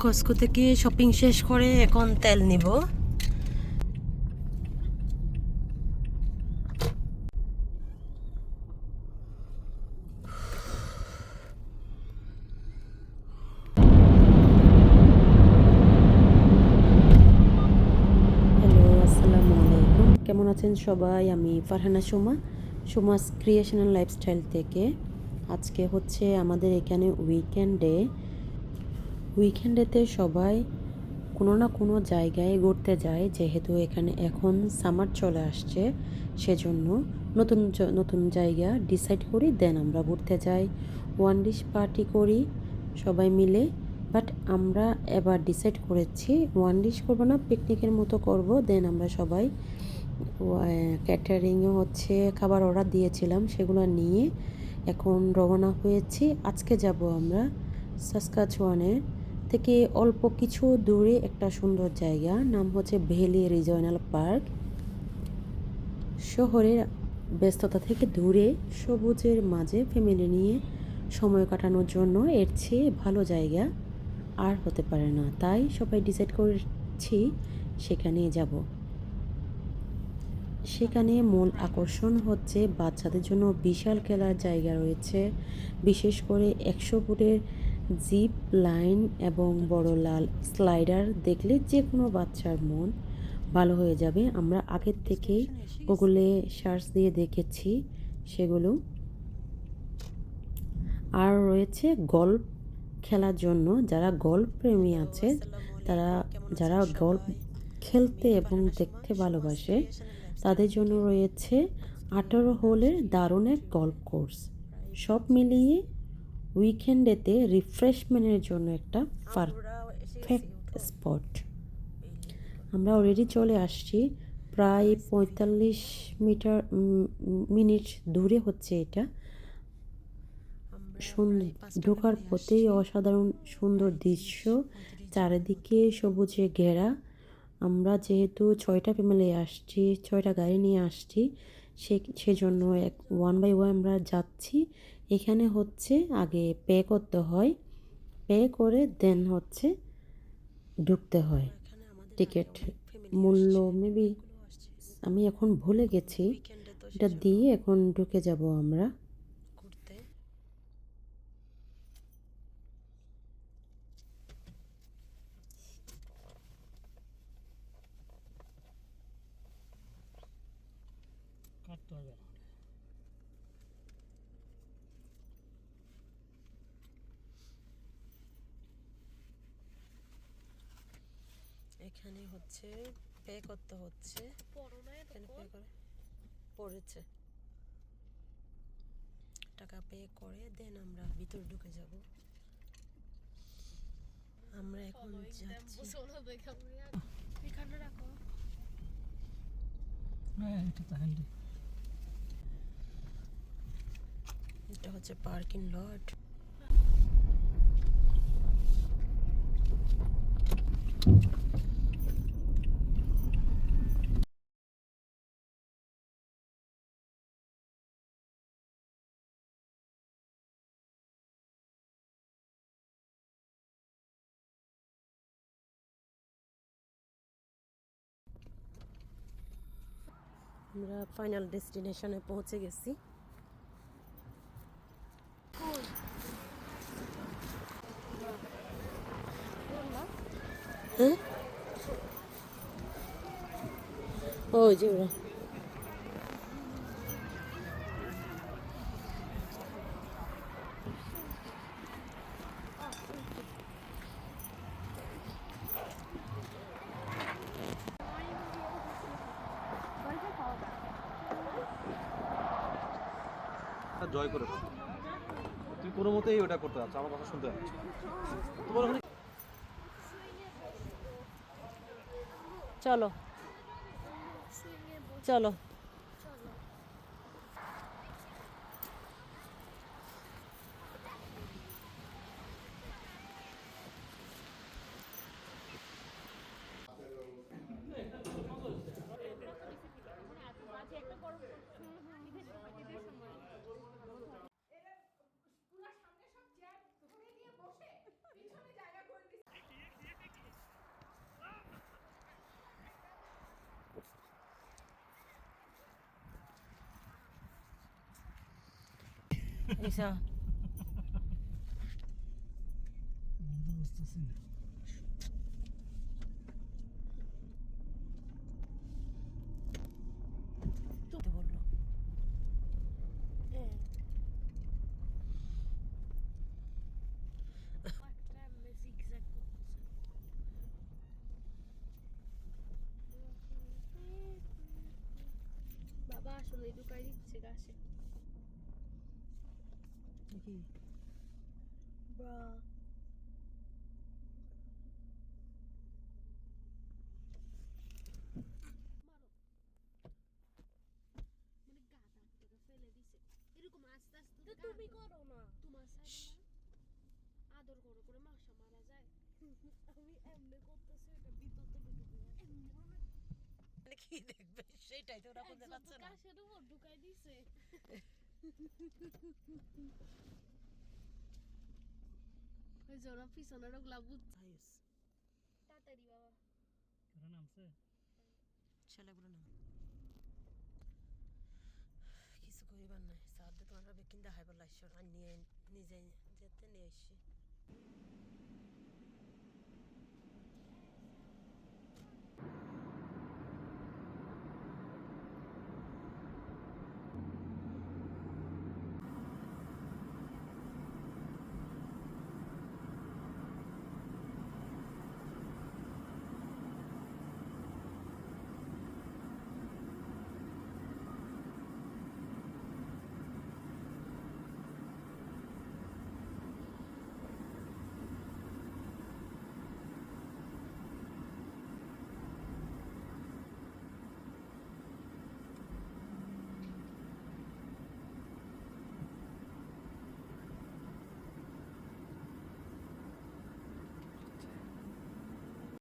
Costco থেকে shopping শেষ করে এখন তেল নিব। হ্যালো, আসসালামু আলাইকুম। কেমন আছেন সবাই? আমি ফারহানা সুমাস ক্রিয়েশনাল লাইফস্টাইল থেকে। আজকে হচ্ছে আমাদের এখানে উইকেন্ডেতে সবাই কোনো না কোনো জায়গায় ঘুরতে যায়, যেহেতু এখানে এখন সামার চলে আসছে। সেজন্য নতুন নতুন জায়গা ডিসাইড করি, দেন আমরা ঘুরতে যাই, ওয়ান ডিশ পার্টি করি সবাই মিলে। বাট আমরা এবার ডিসাইড করেছি ওয়ান ডিশ করবো না, পিকনিকের মতো করব। দেন আমরা সবাই ক্যাটারিংয়ে হচ্ছে খাবার অর্ডার দিয়েছিলাম, সেগুলো নিয়ে এখন রওনা হয়েছি। আজকে যাব আমরা সাসকাচুয়ানের থেকে অল্প কিছু দূরে একটা সুন্দর জায়গা, নাম হচ্ছে ভ্যালি রিজিওনাল পার্ক। শহরের ব্যস্ততা থেকে দূরে সবুজের মাঝে ফ্যামিলি নিয়ে সময় কাটানোর জন্য এর চেয়ে ভালো জায়গা আর হতে পারে না। তাই সবাই ডিসাইড করছি সেখানে যাব। সেখানে মূল আকর্ষণ হচ্ছে বাচ্চাদের জন্য বিশাল খেলার জায়গা রয়েছে, বিশেষ করে 100 ফুটের জিপ লাইন এবং বড় লাল স্লাইডার দেখলে যে কোনো বাচ্চার মন ভালো হয়ে যাবে। আমরা আগের থেকেই গুগলে সার্চ দিয়ে দেখেছি সেগুলো। আর রয়েছে গল্ফ খেলার জন্য, যারা গল্ফ প্রেমী আছে, তারা যারা গল্ফ খেলতে এবং দেখতে ভালোবাসে তাদের জন্য রয়েছে 18 হোলের দারুণ এক গল্ফ কোর্স। সব মিলিয়ে উইকেন্ডেতে রিফ্রেশমেন্টের জন্য একটা পারফেক্ট স্পট। আমরা অলরেডি চলে আসছি, প্রায় 45 মিনিট দূরে হচ্ছে এটা। ঢোকার পথেই অসাধারণ সুন্দর দৃশ্য, চারিদিকে সবুজে ঘেরা। আমরা যেহেতু 6টা ফ্যামিলি আসছি, 6টা গাড়ি নিয়ে আসছি, সেজন্য ওয়ান বাই ওয়ান আমরা যাচ্ছি। এখানে হচ্ছে আগে পে করতে হয়, পে করে দেন হচ্ছে ঢুকতে হয়। টিকিট মূল্য মেবি আমি এখন ভুলে গেছি, এটা দিয়ে এখন ঢুকে যাব আমরা। এখানে হচ্ছে পে করতে হচ্ছে, এখানে পে করে পড়েছে, টাকা পে করে দেন আমরা ভিতর ঢুকে যাব। আমরা এখন যাচ্ছি। এটা হচ্ছে পার্কিং লট। আমরা ফাইনাল ডেস্টিনেশনে পৌঁছে গেছি। হ্যাঁ, ওই যে ওরা জয় করে ফেলো। তুই কোনো মতেই ওটা করতে যাচ্ছ, আমার কথা শুনতে যাচ্ছ। তোমার ওখানে চলো চলো। এইসা বুঝতেছি না বললো বাবা আসলে ঢুকাই দিচ্ছে গাছে কি ব্রা মারো মানে গাদা থেকে ফেলে দিছে এরকম আস্তে আস্তে তো তুমি করো না তোমার সাইডে না আদর করে করে মাসা মারা যায় আমি এমনি করতেছি এটা ভিতর থেকে ঢুকে এমনি মানে কি দেখবে সেটাই তো ওরা বুঝতে পারছে না গাছের উপর ঢুকাই দিছে ওই জোড়া পিছনের ওগুলা বুঝছে তাড়াতাড়ি বাবা কারা নামছে ছেলেগুলো না কিছু করিবার নাই সাথে তোমার বেকিন দেখাইবার লাগছে আর নিয়ে নিজে যেতে নিয়ে এসছি